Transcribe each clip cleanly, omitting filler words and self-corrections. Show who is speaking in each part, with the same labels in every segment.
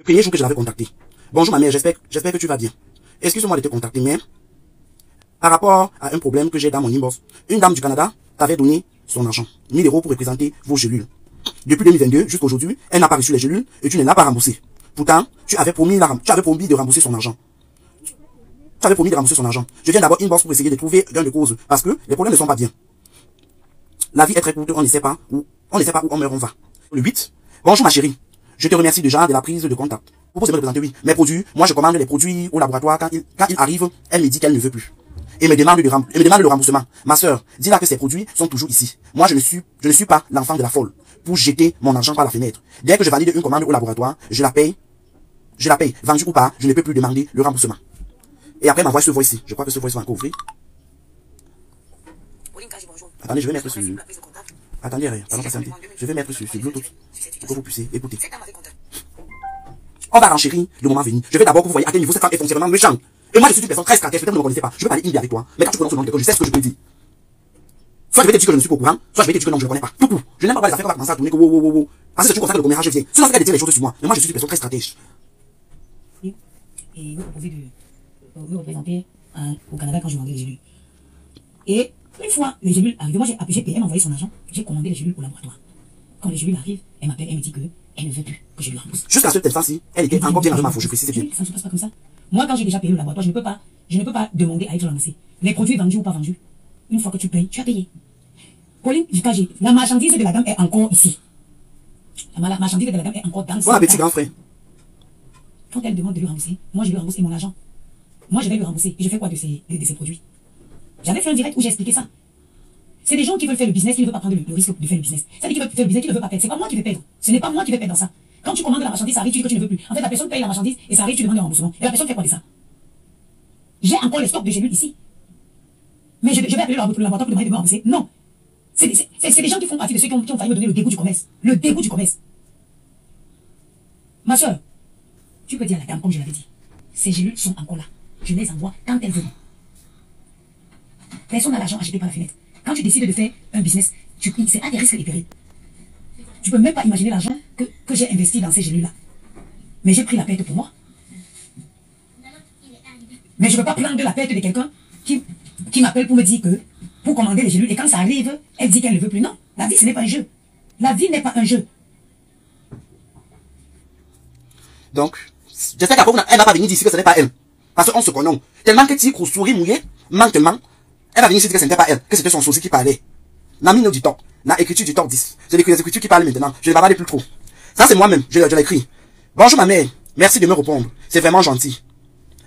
Speaker 1: Le premier jour que je l'avais contacté. Bonjour ma mère, j'espère que tu vas bien. Excuse-moi de te contacter, mais par rapport à un problème que j'ai dans mon inbox, une dame du Canada t'avait donné son argent, 1000 € pour représenter vos gélules. Depuis 2022 jusqu'à aujourd'hui, elle n'a pas reçu les gélules et tu ne l'as pas remboursé. Pourtant, tu avais promis de rembourser son argent. Tu avais promis de rembourser son argent. Je viens d'abord inbox pour essayer de trouver gain de cause parce que les problèmes ne sont pas bien. La vie est très courte, on ne sait pas où on meurt, on va. Le 8. Bonjour ma chérie. Je te remercie déjà de la prise de contact. Vous pouvez me représenter, oui. Mes produits, moi je commande les produits au laboratoire. Quand il arrive, elle me dit qu'elle ne veut plus. Et me demande le remboursement. Ma sœur, dis-là que ces produits sont toujours ici. Moi je ne suis pas l'enfant de la folle pour jeter mon argent par la fenêtre. Dès que je valide une commande au laboratoire, je la paye. Vendue ou pas, je ne peux plus demander le remboursement. Et après m'envoyer ce voici. Je crois que ce voici va encore ouvrir. Attendez, je vais mettre sur... Attendez, pardon, patientez. Je vais mettre sur Bluetooth pour que vous puissiez écouter. On va renchérir le moment venu. Je vais d'abord que vous voyez à quel niveau cette femme est foncièrement méchante. Et moi, je suis une personne très stratège, peut-être que vous ne me connaissez pas. Je peux parler hindi avec toi. Mais quand tu prononces le nom de quelqu'un, je sais ce que je peux dire. Soit je vais te dire que je ne suis pas au courant, soit je vais te dire que non, je ne connais pas. Tout court. Je n'aime pas les affaires qu'on va commencer à tourner que wow. Parce que c'est toujours comme ça que le commérage vient. Sinon, c'est qu'elle dire les choses sur moi. Mais moi, je suis une personne très stratège.
Speaker 2: Et vous proposez de vous représenter au Canada quand je vendais les gélules. Et une fois les gélules arrivent, moi j'ai payé, elle m'a envoyé son argent, j'ai commandé les gélules au laboratoire. Quand les gélules arrivent, elle m'appelle, elle me dit qu'elle ne veut plus que je lui rembourse.
Speaker 1: Jusqu'à cette fois-ci, elle était encore bien dans ma faute, je précise bien.
Speaker 2: Ça ne se passe pas comme ça. Moi, quand j'ai déjà payé au laboratoire, je ne peux pas demander à être remboursé. Les produits vendus ou pas vendus, une fois que tu payes, tu as payé. Pauline, la marchandise de la dame est encore ici. La marchandise de la dame est encore dans le
Speaker 1: Bon appétit, grand frère.
Speaker 2: Quand elle demande de lui rembourser, moi je lui rembourse mon argent. Moi je vais lui rembourser. Et je fais quoi de ces produits? J'avais fait un direct où j'ai expliqué ça. C'est des gens qui veulent faire le business, qui ne veulent pas prendre le risque de faire le business. C'est-à-dire qui veulent faire le business, qui ne veulent pas perdre. C'est pas moi qui vais perdre. Ce n'est pas moi qui vais perdre dans ça. Quand tu commandes la marchandise, ça arrive, tu dis que tu ne veux plus. En fait, la personne paye la marchandise et ça arrive, tu demandes un remboursement. Et la personne fait quoi de ça? J'ai encore les stocks de gélules ici. Mais je vais appeler le laboratoire pour demander de me rembourser. Non. C'est des gens qui font partie de ceux qui ont failli me donner le dégoût du commerce. Le dégoût du commerce. Ma soeur, tu peux dire à la dame, comme je l'avais dit, ces gélules sont encore là. Je les envoie quand elles veulent. Personne n'a l'argent acheté par la fenêtre. Quand tu décides de faire un business, c'est à des risques et périls. Tu peux même pas imaginer l'argent que j'ai investi dans ces gélules-là. Mais j'ai pris la perte pour moi. Mais je ne veux pas prendre de la perte de quelqu'un qui m'appelle pour me dire que, pour commander les gélules, et quand ça arrive, elle dit qu'elle ne veut plus. Non, la vie, ce n'est pas un jeu. La vie n'est pas un jeu.
Speaker 1: Donc, j'espère qu'après, elle va pas venir d'ici que ce n'est pas elle. Parce qu'on se connaît. Tellement que Tigre, souris mouillé, mentement, elle va venir ici dire que ce n'était pas elle, que c'était son sosie qui parlait. Namine du top, la écriture du top 10. C'est les écritures qui parlent maintenant. Je ne vais pas parler plus trop. Ça, c'est moi-même, je l'ai écrit. Bonjour ma mère, merci de me répondre. C'est vraiment gentil.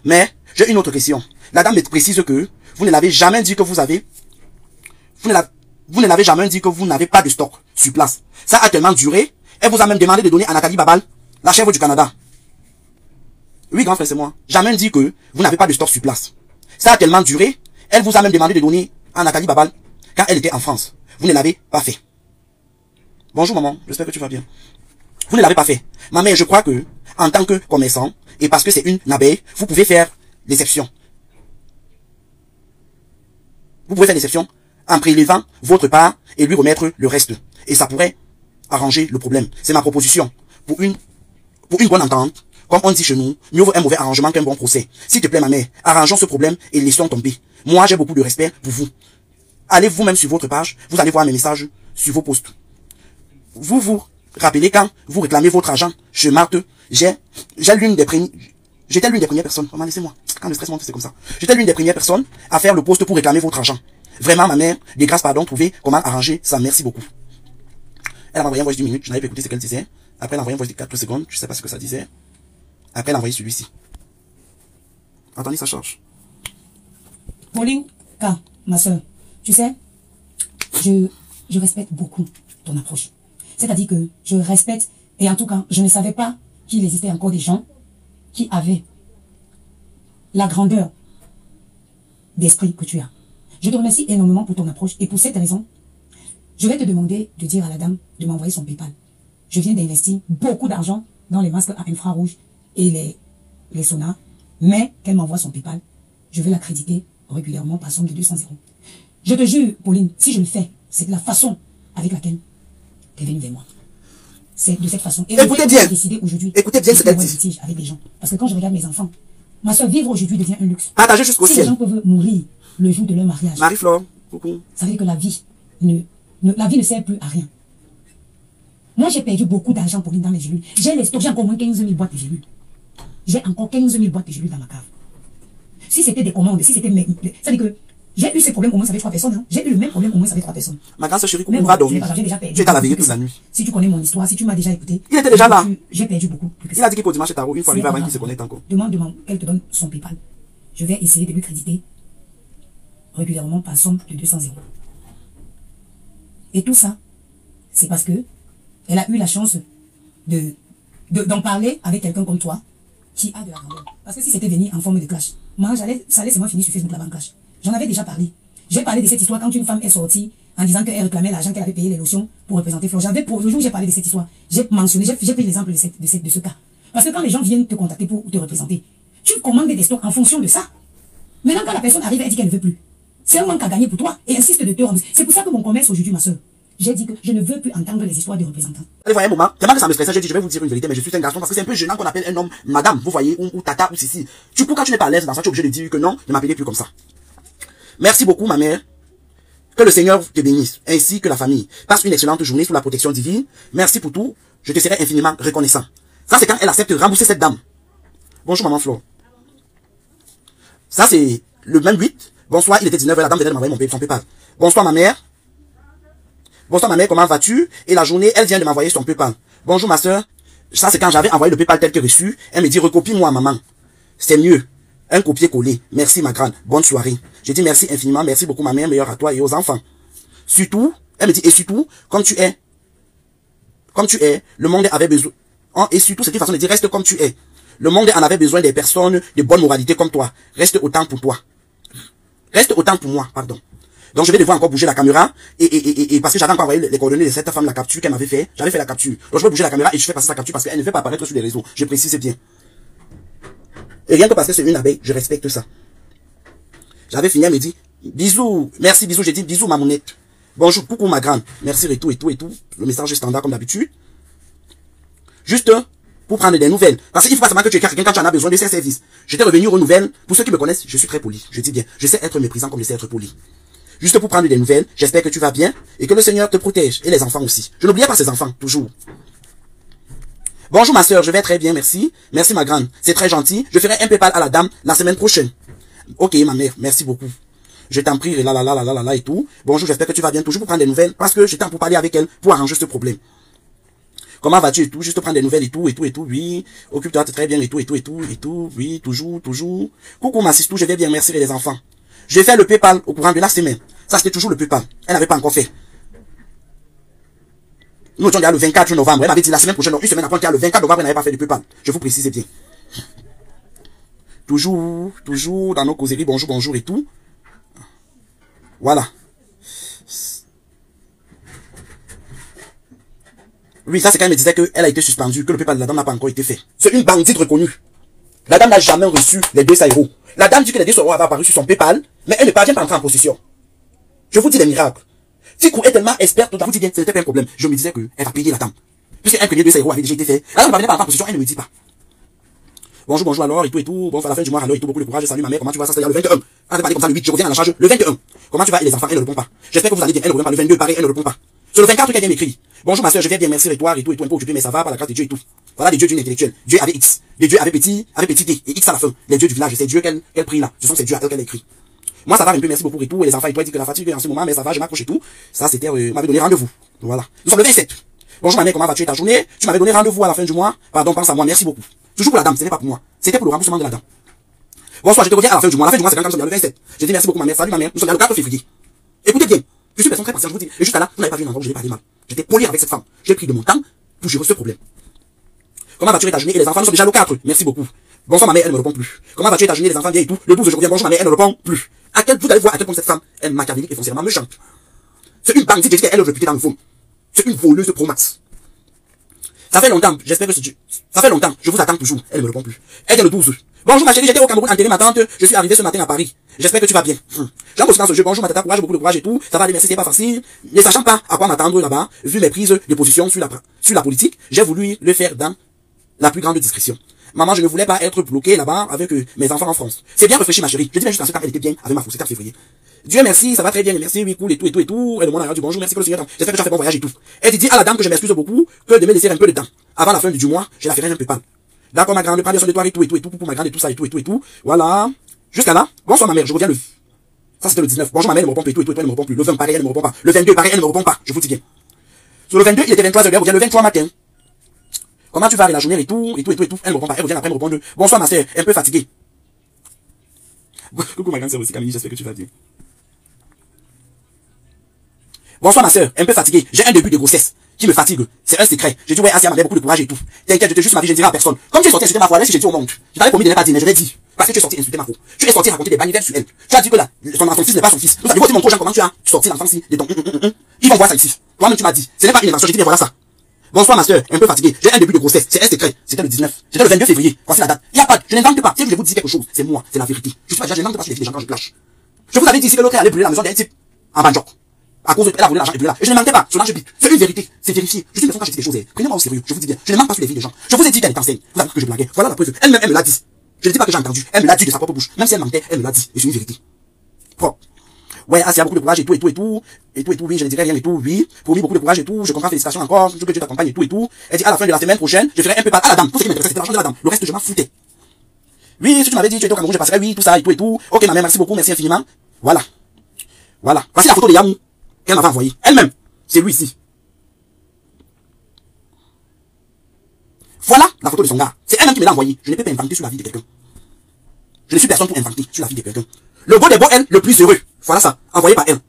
Speaker 1: Mais, j'ai une autre question. La dame me précise que vous ne l'avez jamais dit que vous ne l'avez jamais dit que vous n'avez pas de stock sur place. Ça a tellement duré, elle vous a même demandé de donner à Nathalie Babal, la chèvre du Canada. Oui, grand frère, c'est moi. Jamais dit que vous n'avez pas de stock sur place. Ça a tellement duré, elle vous a même demandé de donner à Nathalie Babal quand elle était en France. Vous ne l'avez pas fait. Bonjour maman, j'espère que tu vas bien. Vous ne l'avez pas fait. Ma mère, je crois que, en tant que commerçant, et parce que c'est une abeille, vous pouvez faire l'exception. Vous pouvez faire l'exception en prélevant votre part et lui remettre le reste. Et ça pourrait arranger le problème. C'est ma proposition. Pour une bonne entente, comme on dit chez nous, mieux vaut un mauvais arrangement qu'un bon procès. S'il te plaît, ma mère, arrangeons ce problème et laissons tomber. Moi, j'ai beaucoup de respect pour vous. Allez vous-même sur votre page, vous allez voir mes messages sur vos posts. Vous vous rappelez quand vous réclamez votre argent chez Marthe, j'étais l'une des premières personnes, oh, laissez-moi, quand le stress monte, c'est comme ça. J'étais l'une des premières personnes à faire le post pour réclamer votre argent. Vraiment, ma mère, de grâce, pardon, trouver comment arranger ça. Merci beaucoup. Elle m'a envoyé un voice d'une minute, je n'avais pas écouté ce qu'elle disait. Après, elle a envoyé un voice de 4 secondes, je sais pas ce que ça disait. Après, elle a envoyé celui-ci. Attendez, ça charge.
Speaker 2: Pauline, ma soeur, tu sais, je respecte beaucoup ton approche. C'est-à-dire que je respecte, et en tout cas, je ne savais pas qu'il existait encore des gens qui avaient la grandeur d'esprit que tu as. Je te remercie énormément pour ton approche, et pour cette raison, je vais te demander de dire à la dame de m'envoyer son PayPal. Je viens d'investir beaucoup d'argent dans les masques à infrarouge et les sonars, mais qu'elle m'envoie son PayPal. Je vais la créditer régulièrement par somme de 200 €. Je te jure, Pauline, si je le fais, c'est de la façon avec laquelle tu es venue vers moi. c'est de cette façon. Et
Speaker 1: écoutez bien.
Speaker 2: Décidé aujourd'hui.
Speaker 1: Écoutez bien ce qu'elle dit.
Speaker 2: Avec des gens. Parce que quand je regarde mes enfants, ma soeur, vivre aujourd'hui devient un luxe.
Speaker 1: Partagez jusqu'au ciel.
Speaker 2: Si les gens peuvent mourir le jour de leur mariage.
Speaker 1: Marie-Flore, coucou.
Speaker 2: Ça veut dire que la vie ne sert plus à rien. Moi, j'ai perdu beaucoup d'argent pour dans les gélules. J'ai les stocks, j'ai encore moins 15 000 boîtes de gélules. J'ai encore 15 000 boîtes de gélules dans ma cave. Si c'était des commandes, si c'était ça veut dire que j'ai eu ces problèmes au moins avec 3 personnes. Hein. J'ai eu le même problème au moins avec 3 personnes.
Speaker 1: Ma grande soeur chérie, coucou, va dormir. Tu étais à la veille toute la nuit.
Speaker 2: Si tu connais mon histoire, si tu m'as déjà écouté.
Speaker 1: Il était déjà là.
Speaker 2: J'ai perdu beaucoup.
Speaker 1: Il a dit qu'il faut dimanche tarot une fois arrivé avant qu'il se connecte encore.
Speaker 2: Demande qu'elle te donne son PayPal. Je vais essayer de lui créditer régulièrement par somme de 200 €. Et tout ça, c'est parce que elle a eu la chance d'en parler avec quelqu'un comme toi qui a de la grandeur. Parce que si c'était venu en forme de clash, moi, ça allait seulement finir sur Facebook là-bas en clash. J'en avais déjà parlé. J'ai parlé de cette histoire quand une femme est sortie en disant qu'elle réclamait l'argent qu'elle avait payé les lotions pour représenter Flore. Le jour où j'ai parlé de cette histoire, j'ai mentionné, j'ai pris l'exemple de ce cas. Parce que quand les gens viennent te contacter pour te représenter, tu commandes des stocks en fonction de ça. Maintenant, quand la personne arrive et dit qu'elle ne veut plus, c'est un manque à gagner pour toi et insiste de te rembourser. C'est pour ça que mon commerce aujourd'hui, ma soeur, j'ai dit que je ne veux plus entendre les histoires de représentants.
Speaker 1: Allez, voyez un moment, tellement que ça me stressait, j'ai dit je vais vous dire une vérité, mais je suis un garçon parce que c'est un peu gênant qu'on appelle un homme madame, vous voyez, ou tata, ou cici. Du coup, quand tu n'es pas à l'aise dans ça, tu es obligé de dire que non, ne m'appelez plus comme ça. Merci beaucoup, ma mère. Que le Seigneur te bénisse, ainsi que la famille. Passe une excellente journée sous la protection divine. Merci pour tout. Je te serai infiniment reconnaissant. Ça, c'est quand elle accepte de rembourser cette dame. Bonjour, maman Flore. Ça, c'est le même 8. Bonsoir, il était 19h, la dame venait de m'envoyer son PayPal. Bonsoir, ma mère. Bonsoir, ma mère, comment vas-tu? Et la journée, elle vient de m'envoyer son PayPal. Bonjour, ma soeur. Ça, c'est quand j'avais envoyé le PayPal tel que reçu. Elle me dit, recopie-moi, maman. C'est mieux. Un copier-coller. Merci, ma grande. Bonne soirée. J'ai dit merci infiniment. Merci beaucoup, ma mère. Meilleure à toi et aux enfants. Surtout, elle me dit, et surtout, comme tu es, le monde avait besoin, et surtout, c'est une façon de dire, reste comme tu es. Le monde en avait besoin des personnes de bonne moralité comme toi. Reste autant pour toi. Reste autant pour moi, pardon. Donc, je vais devoir encore bouger la caméra, et parce que j'avais encore envoyé les coordonnées de cette femme, la capture qu'elle m'avait fait. J'avais fait la capture. Donc, je vais bouger la caméra et je fais passer sa capture parce qu'elle ne veut pas apparaître sur les réseaux. Je précise bien. Et rien que parce que c'est une abeille, je respecte ça. J'avais fini, elle me dit, bisous, merci, bisous, j'ai dit bisous, ma mounette. Bonjour, coucou, ma grande. Merci, et tout. Le message est standard comme d'habitude. Juste pour prendre des nouvelles. Parce qu'il faut pas seulement que tu écris quelqu'un quand tu en as besoin de ses services. J'étais revenu aux nouvelles. Pour ceux qui me connaissent, je suis très poli. Je dis bien, je sais être méprisant comme je sais être poli. Juste pour prendre des nouvelles, j'espère que tu vas bien et que le Seigneur te protège. Et les enfants aussi. Je n'oubliais pas ces enfants, toujours. Bonjour ma soeur, je vais très bien, merci. Merci ma grande, c'est très gentil. Je ferai un PayPal à la dame la semaine prochaine. Ok ma mère, merci beaucoup. Je t'en prie, et tout. Bonjour, j'espère que tu vas bien, toujours pour prendre des nouvelles, parce que j'étais pour parler avec elle, pour arranger ce problème. Comment vas-tu et tout, juste prendre des nouvelles et tout, oui. Occupe-toi très bien et tout, oui, toujours. Coucou ma sistou, je vais bien, merci les enfants. J'ai fait le PayPal au courant de la semaine. Ça c'était toujours le PayPal, elle n'avait pas encore fait. Nous étions le 24 novembre. Elle m'avait dit la semaine prochaine, une semaine après, le 24 novembre, elle n'avait pas fait de PayPal. Je vous précise bien. Toujours dans nos causeries, bonjour et tout. Voilà. Oui, ça c'est quand elle me disait qu'elle a été suspendue, que le PayPal de la dame n'a pas encore été fait. C'est une bandite reconnue. La dame n'a jamais reçu les 200 €. La dame dit que les 200 € avaient apparu sur son PayPal, mais elle ne parvient pas à entrer en possession. Je vous dis des miracles. Fikou est tellement experte, donc vous dites bien, c'était pas un problème. Je me disais qu'elle va payer la dame. Puisque un premier 200 € avait déjà été fait. La dame ne parvenait pas à entrer en possession, elle ne me dit pas. Bonjour alors, et tout. Bon, à la fin du mois, alors, et tout, beaucoup de courage. Salut ma mère, comment tu vas? Ça, c'est le 21. Elle parlé comme ça le 8, je reviens à la charge le 21. Comment tu vas? Et les enfants, elle ne répond pas. J'espère que vous allez bien. Elle ne répond pas. Le 22, pareil, elle ne répond pas. Sur le 24, qu'elle vient m'écrire. Bonjour ma soeur, je viens bien, merci et toi, un peu occupé, mais ça va, par la grâce de Dieu et tout. Voilà des dieux d'une intellectuelle. Dieu avec X. Des dieux avec petit D. Et X à la fin. Les dieux du village, c'est Dieu qu'elle prie là. Ce sont ces dieux à elle qu'elle a écrit. Moi, ça va un peu, merci beaucoup et tout. Et les enfants, et toi, dit que la fatigue en ce moment, mais ça va, je m'accroche et tout. Ça, c'était, m'avait donné rendez-vous. Voilà. Nous sommes le 27. Bonjour ma mère, comment vas-tu ta journée? Tu m'avais donné rendez-vous à la fin du mois. Pardon, pense à moi, merci beaucoup. Toujours pour la dame, ce n'est pas pour moi. C'était pour le remboursement de la dame. Bonsoir, je te reviens à la fin du mois. À la fin du mois, c'est quand nous sommes le 27. J'ai dit merci beaucoup ma mère. Salut ma mère. Nous sommes le 4 février. Écoutez bien. Je suis personne très patient, je vous dis. Et jusqu'à là, vous n'avez pas vu un endroit où je l'ai parlé mal. J'étais poli avec cette femme. J'ai pris de mon temps pour gérer ce problème. Comment vas-tu ta journée? Et les enfants, nous sommes déjà le 4. Merci beaucoup. Bonsoir ma mère, elle ne me répond plus. Comment vas-tu ta journée? Les enfants viennent et tout. Le 12, je reviens, bonjour ma mère, elle ne répond plus. Vous allez voir à quel point cette femme est machiavélique et foncièrement méchante. C'est une bandite, j'ai dit qu'elle est réputée dans le fond. C'est une voleuse pro max. Ça fait longtemps, j'espère que ça fait longtemps, je vous attends toujours. Elle ne me répond plus. Elle vient le 12. Bonjour ma chérie, j'étais au Cameroun enterrer ma tante. Je suis arrivé ce matin à Paris. J'espère que tu vas bien. J'aime aussi dans ce jeu. Bonjour ma tata, courage, beaucoup de courage et tout. Ça va aller, merci, c'est pas facile. Ne sachant pas à quoi m'attendre là-bas, vu mes prises de position sur la politique, j'ai voulu le faire dans la plus grande discrétion. Maman, je ne voulais pas être bloqué là-bas avec mes enfants en France. C'est bien réfléchi ma chérie. Je dis bien juste en ce temps, elle était bien avec ma fou, c'était en février. Dieu merci, ça va très bien, merci, oui, cool, et tout. Elle demande à du bonjour, merci que le Seigneur, j'espère que tu as fait bon voyage et tout. Elle dit à la dame que je m'excuse beaucoup, que de me laisser un peu de temps. Avant la fin du mois, j'ai la ferai un peu pâle. D'accord, ma grande, prends bien soin de toi et tout, pour ma grande et tout ça, et tout. Voilà. Jusqu'à là. Bonsoir, ma mère, je reviens le... Ça, c'était le 19. Bonjour, ma mère, elle me répond et tout, elle me répond plus. Le 20, pareil, elle me répond pas. Le 22, pareil, elle me répond pas. Je vous dis bien. Sur le 22, il était 23h, elle revient le 23 matin. Comment tu vas la journée et tout. Elle me répond pas. Elle revient après me répondre. Bonsoir, ma sœur, un peu fatiguée. Coucou, ma grande sœur aussi, Camille, j'espère que tu vas bien. Bonsoir ma sœur, un peu fatiguée. J'ai un début de grossesse qui me fatigue. C'est un secret. J'ai dit ouais, Asia m'a donné beaucoup de courage et tout. T'inquiète, je te juste ma vie, je ne dirai à personne. Comme tu es sorti insulter ma foi, laisse, j'ai dit au monde. Je t'avais promis de ne pas dire, mais je l'ai dit. Parce que tu es sorti insulter ma foi. Tu es sorti raconter des bannières sur elle. Tu as dit que là, son fils n'est pas son fils. Nous avons dit mon prochain comment tu as sorti l'enfant ci de ton Ils vont voir ça ici. Toi-même tu m'as dit. Ce n'est pas une invention, j'ai dit bien voilà ça. Bonsoir ma sœur, un peu fatiguée. J'ai un début de grossesse. C'est un secret. C'était le 19. C'était le 22 février. Voici la date. Il y a pas. Je n'invente pas. Si je vous dis quelque chose, c'est moi. C'est la vérité. Je suis pas déjà, je n'invente pas sur les filles, j'entends, je clash. Je vous avais dit ici que l'autre allait brûler la maison d'un type en Banjok. À cause de elle a volé l'argent et puis là. Et je ne mentais pas. Solange Bip. C'est une vérité. C'est vérifié. Je suis une personne quand je dis des choses. Prenez-moi au sérieux. Je vous dis bien. Je ne mente pas sur les filles des gens. Je vous ai dit qu'elle est enceinte. Vous avez dit que je blaguais. Voilà la preuve. Elle-même, elle me l'a dit. Je ne dis pas que j'ai entendu. Elle me l'a dit de sa propre bouche. Même si elle mentait, elle me l'a dit. Et c'est une vérité. Propre. Ouais, Asia, beaucoup de courage et tout. Oui, je ne dirai rien et tout. Oui. Pour lui, beaucoup de courage et tout. Je comprends, félicitations encore. Je veux que Dieu t'accompagne et tout. Elle dit à la fin de la semaine prochaine, je ferai un peu part à la dame. Tout ce qui m'intéresse, c'était l'argent de la dame. Le reste, je m'en foutais. Oui, si tu m'avais dit, tu étais au Cameroun, je passerai, oui, tout ça et tout. Ok, ma mère, merci beaucoup, merci infiniment. Voilà. Voici la photo de Yamou qu'elle m'avait envoyée. Elle-même. C'est lui ici. Voilà la photo de son gars. C'est elle-même qui me l'a envoyée. Je ne peux pas inventer sur la vie de quelqu'un. Je ne suis personne pour inventer sur la vie de quelqu'un. Le beau des beaux, elle, le plus heureux. Voilà ça. Envoyé par elle.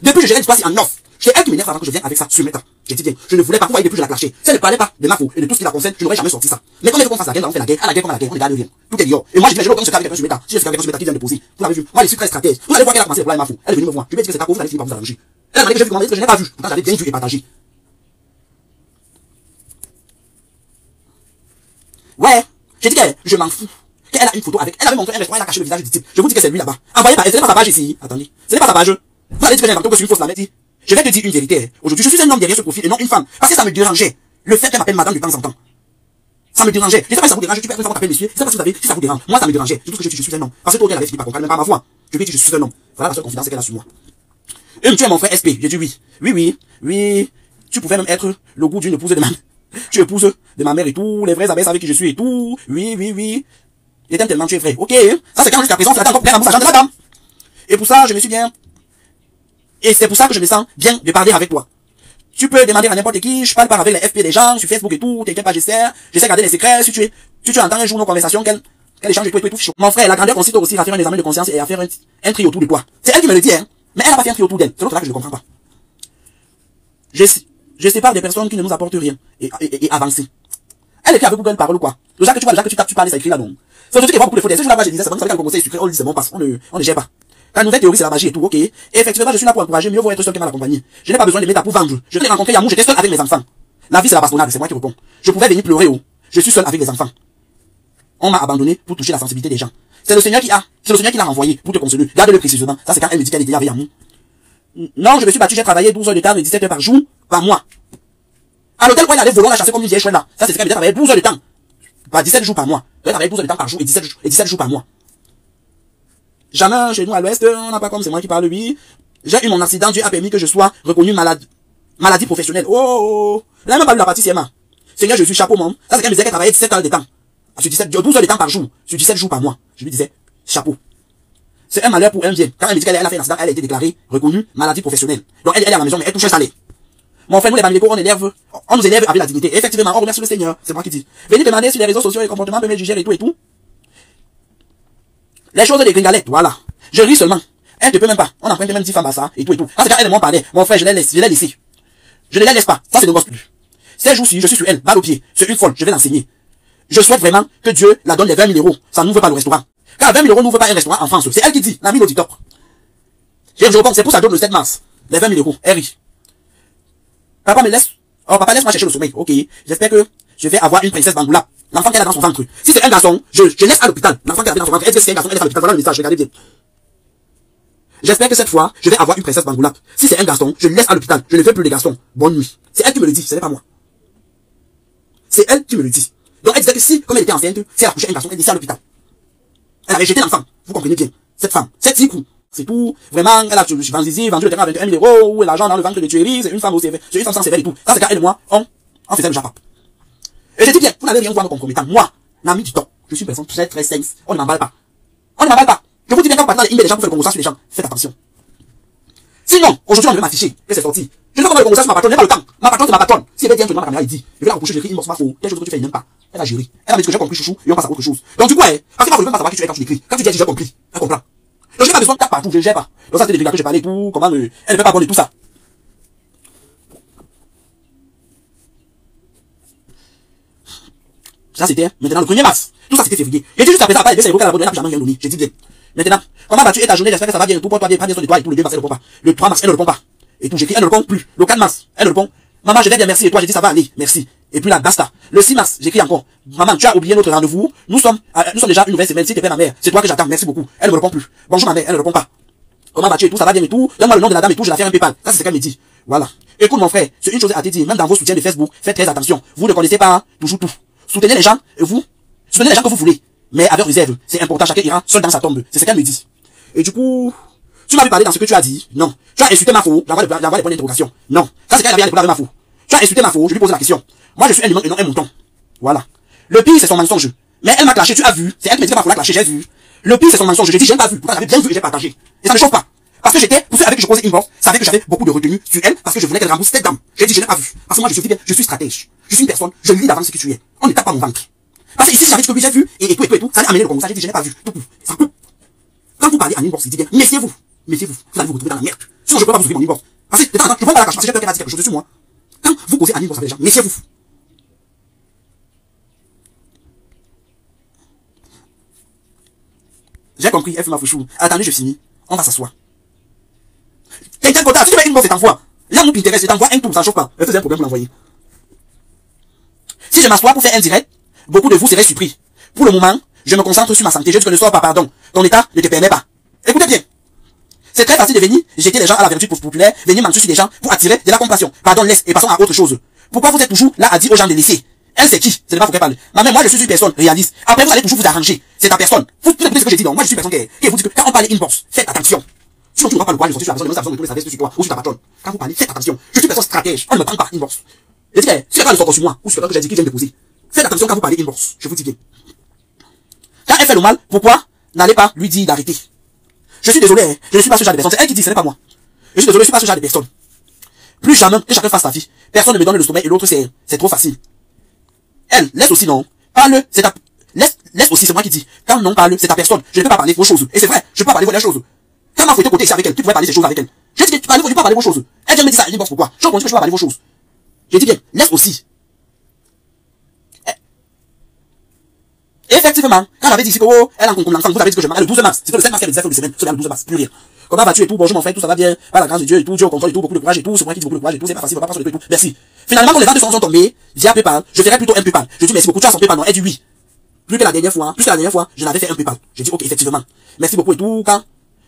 Speaker 1: Depuis que je gère l'histoire, c'est en off. C'est elle qui m'énerve avant que je vienne avec ça sur mes temps. J'ai dit bien, je ne voulais pas, vous voyez, depuis je la clashais. Si elle ne parlait pas de ma faute et de tout ce qui la concerne, je n'aurais jamais sorti ça. Mais quand elle veut qu'on fasse la guerre, on fait la guerre, à la guerre comme à la guerre, on ne garde rien. Tout est dehors. Et moi, je dis, je l'ai se faire avec quelqu'un sur mes temps. Si je fais avec quelqu'un sur mes temps qui vient de poser, vous l'avez vu. Moi, je suis très stratège. Vous allez voir qu'elle a commencé le problème à ma faute. Elle est venue me voir. Je lui ai dit que c'est ta cause, vous allez finir par vous arranger. Elle m'a dit que j'ai vu comment que je n'ai pas vu. Pourtant, j'avais bien vu et partagé. Ouais. J'ai dit que je m'en fous. Qu'elle a une photo avec, elle avait montré un restaurant, elle a caché le visage du type. Je vous dis que c'est lui là-bas. Envoyez par elle, ce n'est pas sa page ici. Attendez. Ce n'est pas sa page. Vous allez dire que j'ai inventé que c'est une fausse la dit. Je vais te dire une vérité. Aujourd'hui, je suis un homme derrière ce profil et non une femme. Parce que ça me dérangeait. Le fait qu'elle m'appelle madame de temps en temps. Ça me dérangeait. Je sais pas si ça vous dérange. Tu peux faire t'appeler monsieur. Je sais pas si ça vous dérange. Moi, ça me dérangeait. Je trouve que je suis un homme. Parce que toi, elle avait fini par comprendre même pas ma voix. Je lui ai dit, je suis un homme. Voilà la seule confidence qu'elle a sur moi. Et tu es mon frère SP. J'ai dit oui. Oui. Tu pouvais même être le goût d'une épouse de ma mère. Tu es épouse de ma mère et tout. Les vrais abeilles avec qui je suis et tout. Oui. Et t'aimes tellement, tu es vrai. Ok. Ça, c'est quand jusqu'à présent, tu l'attends encore plein d'amour, ça de la dame. Et pour ça, je me suis bien. Et c'est pour ça que je me sens bien de parler avec toi. Tu peux demander à n'importe qui, je parle pas avec les FP des gens, sur Facebook et tout, t'inquiète pas, j'essaie de garder les secrets, si tu entends un jour nos conversations, qu'elle échange et tout. Mon frère, la grandeur consiste aussi à faire un examen de conscience et à faire un tri autour de toi. C'est elle qui me le dit, hein. Mais elle n'a pas fait un tri autour d'elle. C'est l'autre là que je ne comprends pas. Je sépare des personnes qui ne nous apportent rien et avancer. Elle écrit avec Google Parole ou quoi? Déjà que tu vois, déjà que tu tapes, tu parles, ça écrit là, donc. C'est surtout qu'il y a beaucoup de fautes. Si je la page, je disais, c'est bon, ça veut dire qu'un conseil sucré, on le dit, c'est bon, passe, on ne gère pas. La nouvelle théorie, c'est la magie et tout, ok. Et effectivement, je suis là pour encourager, mieux vaut être seul que mal accompagné. Je n'ai pas besoin de m'aider pour vendre. Je t'ai rencontré Yamou, j'étais seul avec mes enfants. La vie, c'est la bastonnade, c'est moi qui réponds. Je pouvais venir pleurer, oh. Je suis seul avec les enfants. On m'a abandonné pour toucher la sensibilité des gens. C'est le Seigneur qui l'a renvoyé pour te consoler. Garde-le précisément. Ça, c'est quand elle me dit qu'elle était avec Yamou. Non, je me suis battu, j'ai travaillé 12 heures de temps et 17 heures par jour, par mois. À l'hôtel, où elle allait voler, la chasser comme une vieille chouette là. Ça, c'est quand elle me dit travailler 12 heures de temps. Pas 17 jours par mois. Elle travaille 12 heures de temps par jour et 17 jours par mois. Jamais chez nous à l'ouest, on n'a pas comme c'est moi qui parle, oui. J'ai eu mon accident, Dieu a permis que je sois reconnu maladie professionnelle. Oh, elle n'a même pas eu la partie CMA. Seigneur Jésus, chapeau, mon. Ça, c'est quand elle me disait qu'elle travaillait 17 heures de temps. Sur 12 heures de temps par jour. Sur 17 jours par mois. Je lui disais, chapeau. C'est un malheur pour un bien. Quand elle me dit qu'elle a fait un accident, elle a été déclarée reconnue maladie professionnelle. Donc elle est à la maison, mais elle touche un salaire. Mon frère, nous les Bamiléco, on nous élève avec la dignité. Et effectivement, on remercie le Seigneur. C'est moi qui dis. Venez demander sur les réseaux sociaux les comportements peuvent me juger et tout. Les choses des gringalettes, voilà. Je ris seulement. Elle ne peut même pas. On emprunte même 10 femmes à ça, et tout. Ça, c'est quand elle m'en parlait. Mon frère, je l'ai laissé. Je ne les laisse pas. Ça, c'est ne gosse plus. Ces jours-ci, je suis sur elle, balle au pied. C'est une folle. Je vais l'enseigner. Je souhaite vraiment que Dieu la donne les 20 000 €. Ça n'ouvre pas le restaurant. Car 20 000 € n'ouvre pas un restaurant en France. C'est elle qui dit, l'ami l'auditeur. Je réponds, c'est pour ça donne le 7 mars. Les 20 000 €. Elle rit. Papa me laisse Oh, papa, laisse-moi chercher le sommeil. Ok. J'espère que je vais avoir une princesse Bangoula. L'enfant qu'elle a dans son ventre. Si c'est un garçon, je laisse à l'hôpital. L'enfant qu'elle a dans son ventre. Elle dit que c'est un garçon, elle laisse à l'hôpital. Voilà le message, regardez bien. J'espère que cette fois, je vais avoir une princesse Bangoula. Si c'est un garçon, je laisse à l'hôpital. Je ne veux plus les garçons. Bonne nuit. C'est elle qui me le dit, ce n'est pas moi. C'est elle qui me le dit. Donc elle disait que si, comme elle était enceinte, si elle accouchait un garçon, elle disait à l'hôpital. Elle avait jeté l'enfant. Vous comprenez bien. Cette femme, cette coups. C'est tout. Vraiment, elle a vendu le terrain à 21 000 €, ou l'argent dans le ventre de tuerie. C'est une femme aussi. C'est une femme sans cervelle et tout. Ça, c'est quand elle et moi, on faisait le japap. Et je dis bien, vous n'avez rien voir de compromettant. Moi, l'ami du temps, je suis une personne très très saine. On ne m'emballe pas. On ne m'emballe pas. Je vous dis bien, quand vous partez dans les emails des gens pour faire le conversation sur les gens, faites attention. Sinon, aujourd'hui, on devait m'afficher. Et c'est sorti. Je ne vais pas faire le conversation sur ma patronne, j'ai pas le temps. Ma patronne, c'est ma patronne. Si elle veut dire, je vais ma caméra, il dit. Je vais la reprocher, j'écris inbox, ma faux. Quelque chose que tu fais, il n'aime pas. Elle a géré. Elle a dit que j'ai compris, chouchou, et on passe à autre chose. Donc, du coup, parce que moi, je ne veux pas savoir qui tu es quand tu l'écris. Quand tu dis, j'ai compris. Elle comprend. Donc, j'ai pas besoin de taper partout, je gère pas. Donc, ça, c'est des dégâts que j'ai parlé et tout, comment, elle ne peut pas abonner tout ça. Ça, c'était, maintenant, le 1er mars. Tout ça, c'était février. J'ai dit juste après ça, pas les 2 cerveaux qu'elle a abonné, elle n'a jamais rien donné. J'ai dit bien. Maintenant, comment vas-tu et ta journée? J'espère que ça va bien. Tout pour toi, bien, prends bien soin de toi et tout. Le 2 mars, elle ne répond pas. Le 3 mars, elle ne répond pas. Et tout, j'écris, elle ne répond plus. Le 4 mars, elle répond. Maman, je vais bien, merci. Et toi, j'ai dit, ça va aller, merci. Et puis là, basta. Le 6 mars, j'écris encore. Maman, tu as oublié notre rendez-vous. Nous sommes déjà une nouvelle semaine. Si t'es pas ma mère, c'est toi que j'attends. Merci beaucoup. Elle ne répond plus. Bonjour, ma mère, elle ne répond pas. Comment vas-tu et tout, ça va bien et tout. Donne-moi le nom de la dame et tout, je vais la faire un PayPal. Ça, c'est ce qu'elle me dit. Voilà. Écoute, mon frère, c'est une chose à te dire. Même dans vos soutiens de Facebook, faites très attention. Vous ne connaissez pas, toujours tout. Soutenez les gens, et vous, soutenez les gens que vous voulez. Mais avec réserve. C'est important, chacun ira seul dans sa tombe. C'est ce qu'elle me dit. Et du coup, tu m'as vu parler dans ce que tu as dit. Non. Tu as insulté ma faux. J'envoie les points d'interrogation. Non. Ça, c'est quand elle avait les ma faux. Tu as insulté ma faux. Je lui pose la question. Moi, je suis un humain et non un mouton. Voilà. Le pire, c'est son mensonge. Mais elle m'a clashé, tu as vu. C'est elle qui m'a dit que ma faux l'a clashé, j'ai vu. Le pire, c'est son mensonge. Je dis, j'ai pas vu. Pourtant, j'avais bien vu et j'ai partagé. Et ça ne chauffe pas. Parce que j'étais, pour ceux avec qui je posais inbox, savait que j'avais beaucoup de retenue sur elle, parce que je voulais qu'elle rembourse cette dame. J'ai dit, je n'ai pas vu. Parce que moi, je suis bien, je suis stratège. Je suis une personne, je lis d'avance ce que tu es. On ne tape pas mon ventre. Parce que ici, j'avais dit que oui, j'ai vu, et tout, ça allait amener le Congo. Ça, j'ai dit, je n'ai pas vu. Ça peut. Quand vous parlez en inbox, il dit bien, méfiez-vous. Méfiez-vous. Vous allez vous retrouver dans la merde. Sinon, je peux pas vous ouvrir mon inbox. Parce que, je prends pas la cache, parce que j'ai peur qu'elle va dire quelque chose sur moi. Quand vous causez en inbox avec les gens, méfiez-vous. J'ai compris, elle fait ma fouchou. Attendez, je finis. On va s'asseoir. Quelqu'un content, si tu mets une box, c'est t'envoie. Là, nous Pinterest, je t'envoie un tout, ça chauffe pas. C'est un problème pour l'envoyer. Si je m'assois pour faire un direct, beaucoup de vous seraient surpris. Pour le moment, je me concentre sur ma santé. Je dis que ne sors pas, pardon. Ton état ne te permet pas. Écoutez bien. C'est très facile de venir jeter les gens à la vertu populaire, venir mentir sur les gens pour attirer de la compassion. Pardon, laisse et passons à autre chose. Pourquoi vous êtes toujours là à dire aux gens de laisser? Elle, c'est qui? Ce n'est pas vous qui parlez. Moi, je suis une personne réaliste. Après, vous allez toujours vous arranger. C'est ta personne. Vous écoutez ce que j'ai dit, non? Moi, je suis une personne qui vous dit que quand on parle inbox, faites attention. Sinon, tu n'auras pas le droit de sortir sur la personne, de tous les services sur toi, ou sur ta patronne. Quand vous parlez, faites attention. Je suis une personne stratège. On ne me prend pas inbox. Je dis, si quelqu'un ne sort sur moi, ou sur quelqu'un que j'ai dit qui vient de poser, faites attention quand vous parlez inbox. Je vous dis bien. Quand elle fait le mal, pourquoi n'allez pas lui dire d'arrêter? Je suis désolé, hein. Je ne suis pas ce genre de personne. C'est elle qui dit, ce n'est pas moi. Je suis désolé, je suis pas ce genre de personne. Plus jamais que chacun fasse sa vie. Personne ne me donne le sommeil et l'autre c'est trop facile. Elle, laisse aussi non. Parle, c'est ta... Laisse aussi, c'est moi qui dis. Quand non parle, c'est ta personne. Je ne peux pas parler vos choses. Et c'est vrai, je peux pas parler vos choses. Quand ma fouette côté ici avec elle, tu pourrais parler ces choses avec elle. Je dis que tu peux pas parler vos choses. Elle vient me dire ça, inbox pourquoi? Je comprends que je peux pas parler vos choses. Je dis bien, laisse aussi. Effectivement, quand j'avais dit ici que, oh, elle a rencontré l'enfant, vous avez dit que je m'en le 12 mars. C'était le 7 mars qu'elle me disait, semaine, c'est le 12 mars, plus rien. Comment vas-tu et tout, bonjour mon frère, tout ça va bien, par la grâce de Dieu et tout, Dieu au contrôle et tout, beaucoup de courage et tout, c'est moi qui dis beaucoup de courage et tout, c'est pas facile, on va pas sur le tout, merci. Finalement, quand les 22 sont tombés, via PayPal, je ferais plutôt un PayPal. Je dis merci beaucoup, tu as son PayPal, non, elle dit oui. Plus que la dernière fois, je n'avais fait un PayPal. Je dis ok, effectivement. Merci beaucoup et tout, quand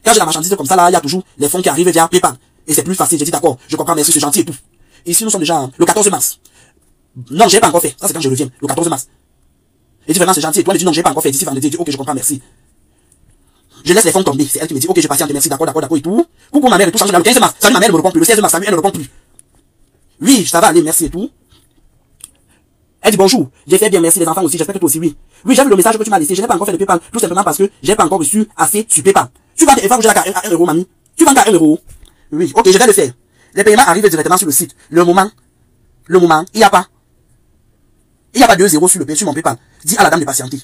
Speaker 1: j'ai la marchandise comme ça là, il y a toujours les fonds qui arrivent via PayPal. Et c'est plus facile, je dis d'accord, je comprends, merci, c'est gentil et tout. Ici, nous sommes déjà le 14 mars. Non, j'ai pas encore fait, ça c'est quand je reviens, le 14 mars. Et dit vraiment c'est gentil et toi, elle dit non, j'ai pas encore fait, d'ici vendredi, je dis ok, je comprends, merci. Je laisse les fonds tomber. C'est elle qui me dit, ok, je patiente, merci, d'accord et tout. Coucou ma mère et tout, change le 15 mars. Salut ma mère, elle ne me répond plus. Le 16 mars, salut, elle ne répond plus. Oui, ça va aller, merci et tout. Elle dit bonjour, j'ai fait bien, merci les enfants aussi, j'espère que toi aussi, oui. Oui, j'ai vu le message que tu m'as laissé, je n'ai pas encore fait le PayPal, tout simplement parce que j'ai pas encore reçu assez sur PayPal. Tu vas faire j'ai à 1 euro, mamie. Tu vas à 1 euro. Oui, ok, je vais le faire. Les paiements arrivent directement sur le site. Le moment, il n'y a pas 2 zéros sur mon PayPal. Dis à la dame de patienter.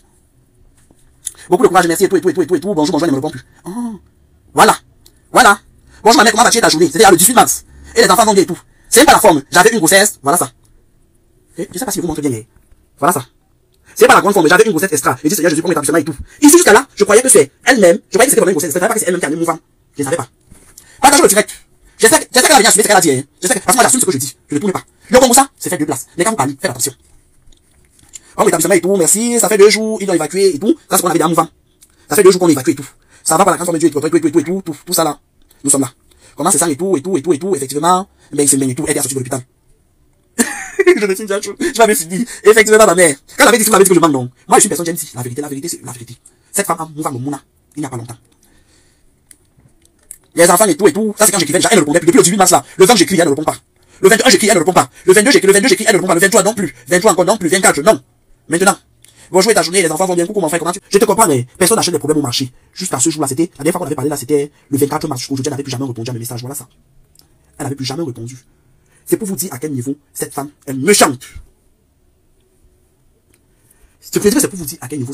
Speaker 1: Beaucoup de courage, merci et tout. Bonjour, elle ne me répond plus. Oh. Voilà. Bonjour ma mère, comment vas-tu ta journée? C'était le 18 mars. Et les enfants vont bien et tout. C'est pas la forme. J'avais une grossesse. Voilà ça. Et je sais pas si je vous montre bien. Voilà ça. C'est pas la grande forme. J'avais une grossesse extra. Et dit Seigneur Jésus pour l'établissement et tout. Ici jusqu'à là, je croyais que c'est elle-même. Je croyais que c'était pour une grossesse. Je savais pas que c'est elle-même qui a mis mouvant. Je ne savais pas. Partage le direct. J'espère qu'elle a bien assumé ce qu'elle a dit. Parce que moi j'assume ce que je dis. Je ne tourne pas. Le Congo, ça, c'est fait 2 places. Les gars, vous parlez, faites attention. Oh, l'établissement et tout, merci, ça fait 2 jours, ils ont évacué et tout. Ça, c'est ce qu'on avait dit à Mouvant. Ça fait 2 jours qu'on évacue et tout. Ça va par la grâce de Dieu et tout ça là. Nous sommes là. Comment c'est ça et tout, effectivement, ben, c'est bien et tout, aider à sortir de l'hôpital. Je me suis dit, je m'avais dit, effectivement, ma mère. Quand elle avait dit que je manque, non. Moi, je suis une personne gentille. La vérité, c'est la vérité. Cette femme a Mouvant Mouna, il n'y a pas longtemps. Les enfants et tout, ça c'est quand j'écrivais déjà, elle ne répondait plus. Depuis le 18 mars là, le 20 j'écris, elle ne répond pas. Le 21 j'écris, elle ne répond pas. Le 22 j'écris, elle ne répond pas. Le 23 non plus. 23 encore non plus. 24 non. Maintenant. Vont jouer ta journée, les enfants vont bien. Coucou mon frère, comment tu... Je te comprends, mais personne n'achète des problèmes au marché. Jusqu'à ce jour-là, c'était, la dernière fois qu'on avait parlé là, c'était le 24 mars. Jusqu'aujourd'hui, elle n'avait plus jamais répondu à mes messages. Voilà ça. Elle n'avait plus jamais répondu. C'est pour vous dire à quel niveau cette femme est méchante. C'est pour vous dire à quel niveau